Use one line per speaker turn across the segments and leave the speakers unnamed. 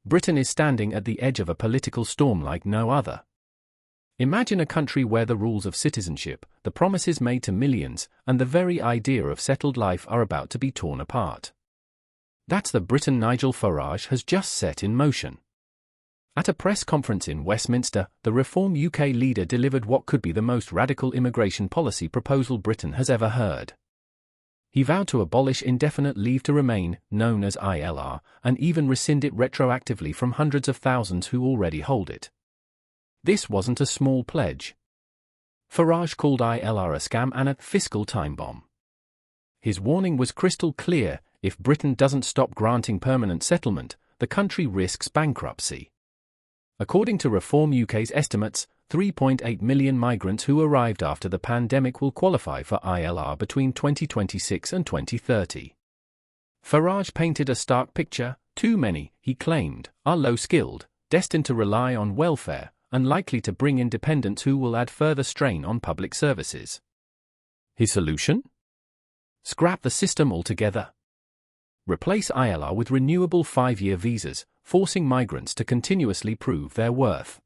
Britain is standing at the edge of a political storm like no other. Imagine a country where the rules of citizenship, the promises made to millions, and the very idea of settled life are about to be torn apart. That's the Britain Nigel Farage has just set in motion. At a press conference in Westminster, the Reform UK leader delivered what could be the most radical immigration policy proposal Britain has ever heard. He vowed to abolish indefinite leave to remain, known as ILR, and even rescind it retroactively from hundreds of thousands who already hold it. This wasn't a small pledge. Farage called ILR a scam and a fiscal time bomb. His warning was crystal clear: if Britain doesn't stop granting permanent settlement, the country risks bankruptcy. According to Reform UK's estimates, 3.8 million migrants who arrived after the pandemic will qualify for ILR between 2026 and 2030. Farage painted a stark picture: too many, he claimed, are low-skilled, destined to rely on welfare, and likely to bring in dependents who will add further strain on public services. His solution? Scrap the system altogether. Replace ILR with renewable 5-year visas, forcing migrants to continuously prove their worth.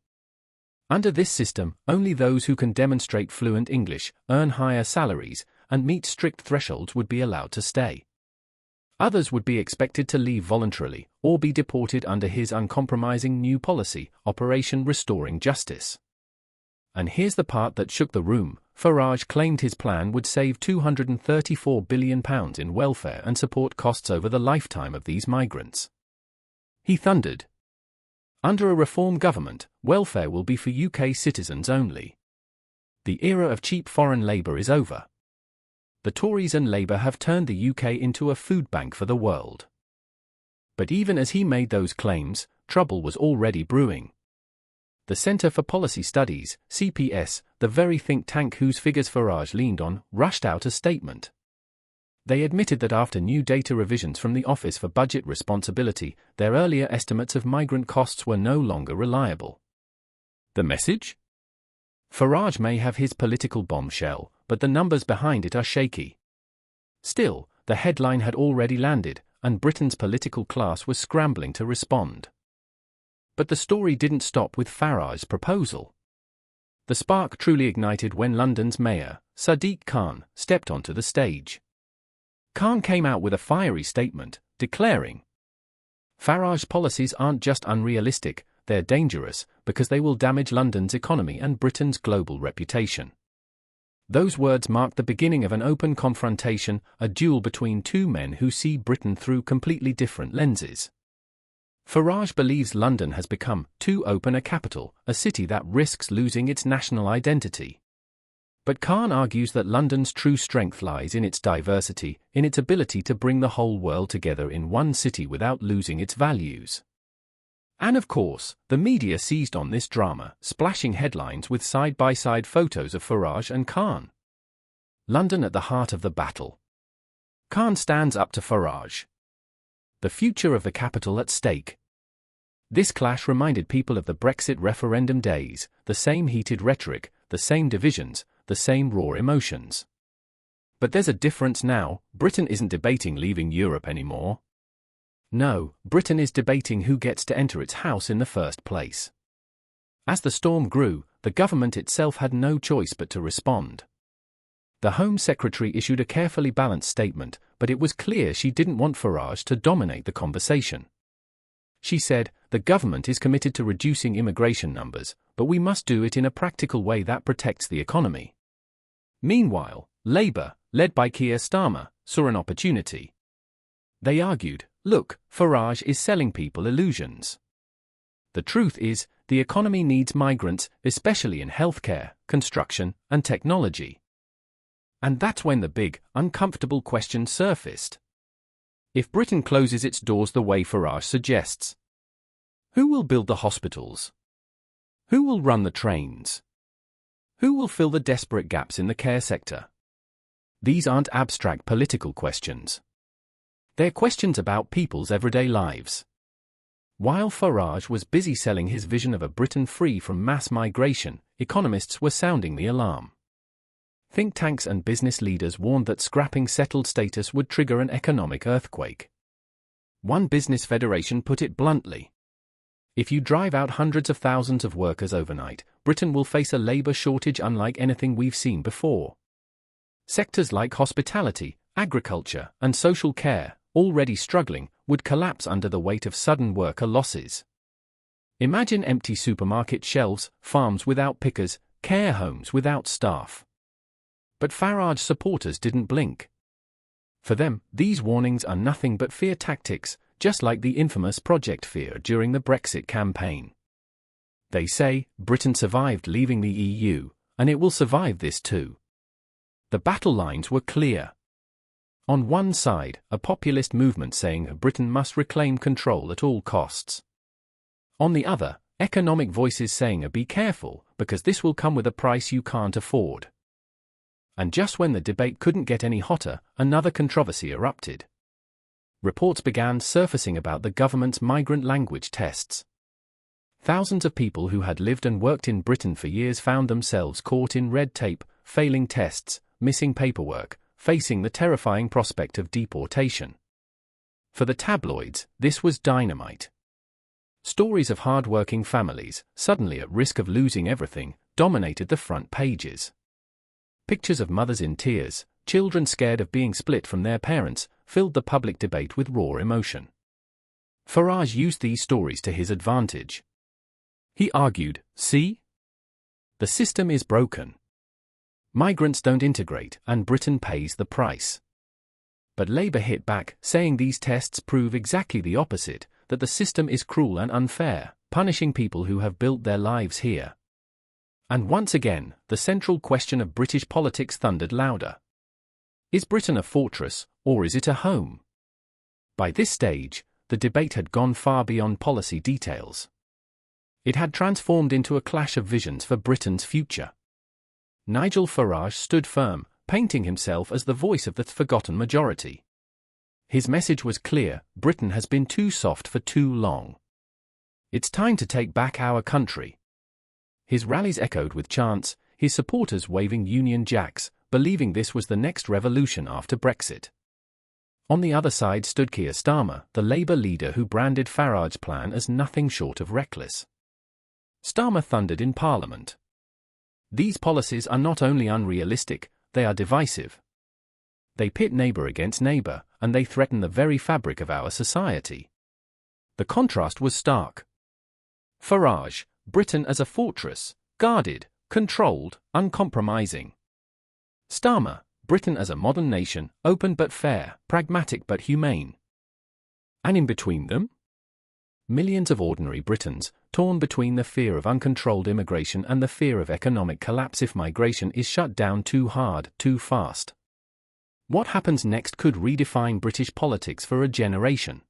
Under this system, only those who can demonstrate fluent English, earn higher salaries, and meet strict thresholds would be allowed to stay. Others would be expected to leave voluntarily, or be deported under his uncompromising new policy, Operation Restoring Justice. And here's the part that shook the room: Farage claimed his plan would save £234 billion in welfare and support costs over the lifetime of these migrants. He thundered, "Under a reform government, welfare will be for UK citizens only. The era of cheap foreign labour is over. The Tories and Labour have turned the UK into a food bank for the world." But even as he made those claims, trouble was already brewing. The Centre for Policy Studies, CPS, the very think tank whose figures Farage leaned on, rushed out a statement. They admitted that after new data revisions from the Office for Budget Responsibility, their earlier estimates of migrant costs were no longer reliable. The message? Farage may have his political bombshell, but the numbers behind it are shaky. Still, the headline had already landed, and Britain's political class was scrambling to respond. But the story didn't stop with Farage's proposal. The spark truly ignited when London's Mayor, Sadiq Khan, stepped onto the stage. Khan came out with a fiery statement, declaring, "Farage's policies aren't just unrealistic, they're dangerous, because they will damage London's economy and Britain's global reputation." Those words marked the beginning of an open confrontation, a duel between two men who see Britain through completely different lenses. Farage believes London has become too open a capital, a city that risks losing its national identity. But Khan argues that London's true strength lies in its diversity, in its ability to bring the whole world together in one city without losing its values. And of course, the media seized on this drama, splashing headlines with side-by-side photos of Farage and Khan. London at the heart of the battle. Khan stands up to Farage. The future of the capital at stake. This clash reminded people of the Brexit referendum days, the same heated rhetoric, the same divisions, the same raw emotions. But there's a difference now. Britain isn't debating leaving Europe anymore. No, Britain is debating who gets to enter its house in the first place. As the storm grew, the government itself had no choice but to respond. The Home Secretary issued a carefully balanced statement, but it was clear she didn't want Farage to dominate the conversation. She said, "The government is committed to reducing immigration numbers, but we must do it in a practical way that protects the economy." Meanwhile, Labour, led by Keir Starmer, saw an opportunity. They argued, "Look, Farage is selling people illusions. The truth is, the economy needs migrants, especially in healthcare, construction, and technology." And that's when the big, uncomfortable question surfaced. If Britain closes its doors the way Farage suggests, who will build the hospitals? Who will run the trains? Who will fill the desperate gaps in the care sector? These aren't abstract political questions. They're questions about people's everyday lives. While Farage was busy selling his vision of a Britain free from mass migration, economists were sounding the alarm. Think tanks and business leaders warned that scrapping settled status would trigger an economic earthquake. One business federation put it bluntly: If you drive out hundreds of thousands of workers overnight, Britain will face a labour shortage unlike anything we've seen before. Sectors like hospitality, agriculture, and social care, already struggling, would collapse under the weight of sudden worker losses. Imagine empty supermarket shelves, farms without pickers, care homes without staff. But Farage supporters didn't blink. For them, these warnings are nothing but fear tactics, just like the infamous Project Fear during the Brexit campaign. They say, Britain survived leaving the EU, and it will survive this too. The battle lines were clear. On one side, a populist movement saying Britain must reclaim control at all costs. On the other, economic voices saying be careful, because this will come with a price you can't afford. And just when the debate couldn't get any hotter, another controversy erupted. Reports began surfacing about the government's migrant language tests. Thousands of people who had lived and worked in Britain for years found themselves caught in red tape, failing tests, missing paperwork, facing the terrifying prospect of deportation. For the tabloids, this was dynamite. Stories of hard-working families, suddenly at risk of losing everything, dominated the front pages. Pictures of mothers in tears, children scared of being split from their parents, filled the public debate with raw emotion. Farage used these stories to his advantage. He argued, see? The system is broken. Migrants don't integrate, and Britain pays the price. But Labour hit back, saying these tests prove exactly the opposite, that the system is cruel and unfair, punishing people who have built their lives here. And once again, the central question of British politics thundered louder. Is Britain a fortress, or is it a home? By this stage, the debate had gone far beyond policy details. It had transformed into a clash of visions for Britain's future. Nigel Farage stood firm, painting himself as the voice of the forgotten majority. His message was clear: Britain has been too soft for too long. It's time to take back our country. His rallies echoed with chants, his supporters waving Union Jacks, believing this was the next revolution after Brexit. On the other side stood Keir Starmer, the Labour leader who branded Farage's plan as nothing short of reckless. Starmer thundered in Parliament. These policies are not only unrealistic, they are divisive. They pit neighbour against neighbour, and they threaten the very fabric of our society. The contrast was stark. Farage, Britain as a fortress, guarded, controlled, uncompromising. Starmer, Britain as a modern nation, open but fair, pragmatic but humane. And in between them? Millions of ordinary Britons, torn between the fear of uncontrolled immigration and the fear of economic collapse if migration is shut down too hard, too fast. What happens next could redefine British politics for a generation.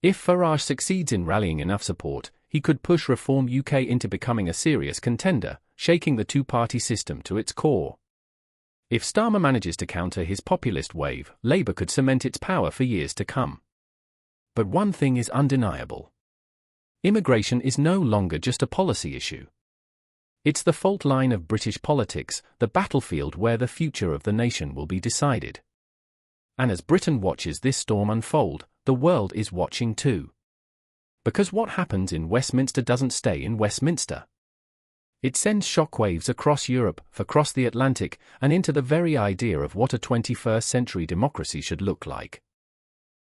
If Farage succeeds in rallying enough support, he could push Reform UK into becoming a serious contender, shaking the two-party system to its core. If Starmer manages to counter his populist wave, Labour could cement its power for years to come. But one thing is undeniable. Immigration is no longer just a policy issue. It's the fault line of British politics, the battlefield where the future of the nation will be decided. And as Britain watches this storm unfold, the world is watching too. Because what happens in Westminster doesn't stay in Westminster. It sends shockwaves across Europe, across the Atlantic, and into the very idea of what a 21st century democracy should look like.